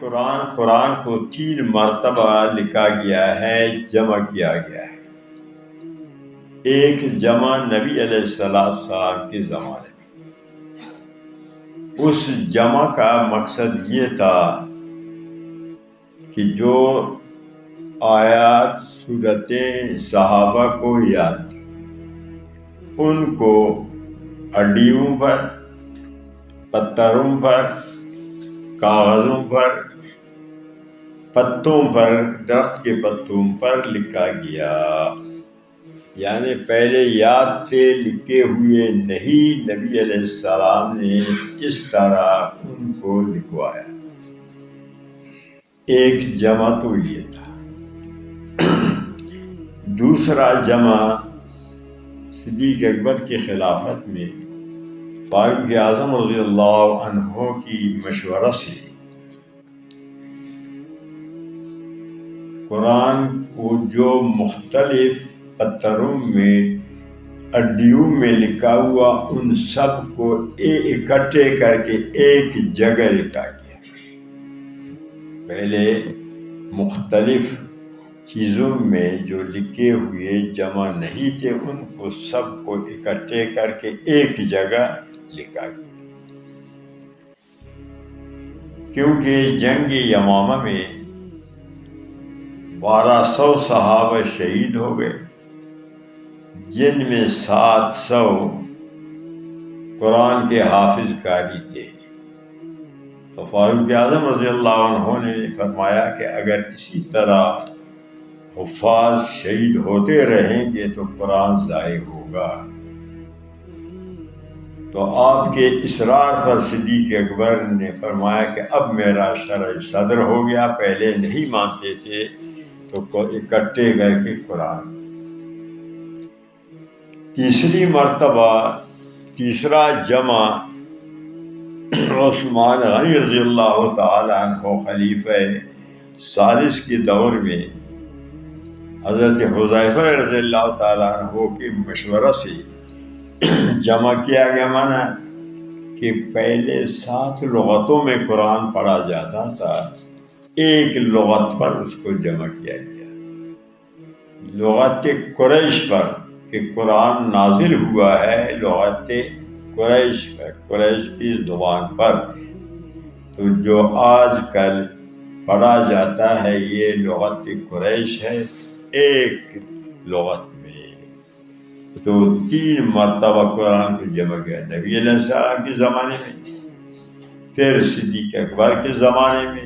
قرآن کو 3 مرتبہ لکھا گیا ہے، جمع کیا گیا ہے۔ ایک جمع نبی علیہ السلام کے زمانے میں۔ اس جمع کا مقصد یہ تھا کہ جو آیات سورتیں صحابہ کو یاد تھی ان کو ہڈیوں پر، پتھروں پر، کاغذوں پر، پتوں پر، درخت کے پتوں پر لکھا گیا۔ یعنی پہلے یاد تھے، لکھے ہوئے نہیں، نبی علیہ السلام نے اس طرح ان کو لکھوایا۔ ایک جمع تو یہ تھا۔ دوسرا جمع صدیق اکبر کی خلافت میں فاروق اعظم رضی اللہ عنہ کی مشورہ سے قرآن کو جو مختلف پتھروں میں، ہڈیوں میں لکھا ہوا، ان سب کو اکٹھے کر کے ایک جگہ لکھا گیا۔ پہلے مختلف چیزوں میں جو لکھے ہوئے جمع نہیں تھے ان کو سب کو اکٹھے کر کے ایک جگہ لکھا گیا۔ کیونکہ جنگ یمامہ میں 1200 صحابہ شہید ہو گئے، جن میں 700 قرآن کے حافظ قاری تھے۔ تو فاروق اعظم رضی اللہ عنہ نے فرمایا کہ اگر اسی طرح حفاظ شہید ہوتے رہیں گے تو قرآن ضائع ہوگا۔ تو آپ کے اصرار پر صدیق اکبر نے فرمایا کہ اب میرا شرح صدر ہو گیا، پہلے نہیں مانتے تھے تو اکٹھے کر کے قرآن۔ تیسری مرتبہ، تیسرا جمع عثمان غنی رضی اللہ تعالی عنہ خلیفہ ثالث کے دور میں حضرت حذیفہ رضی اللہ تعالی عنہ کے مشورہ سے جمع کیا گیا۔ مانا کہ پہلے 7 لغتوں میں قرآن پڑھا جاتا تھا، ایک لغت پر اس کو جمع کیا گیا، لغت قریش پر، کہ قرآن نازل ہوا ہے لغت قریش پر، قریش کی زبان پر۔ تو جو آج کل پڑھا جاتا ہے یہ لغت قریش ہے، ایک لغت میں۔ تو 3 مرتبہ قرآن کو جمع کیا، نبی علیہ السلام کے زمانے میں، پھر صدیق اکبر کے زمانے میں،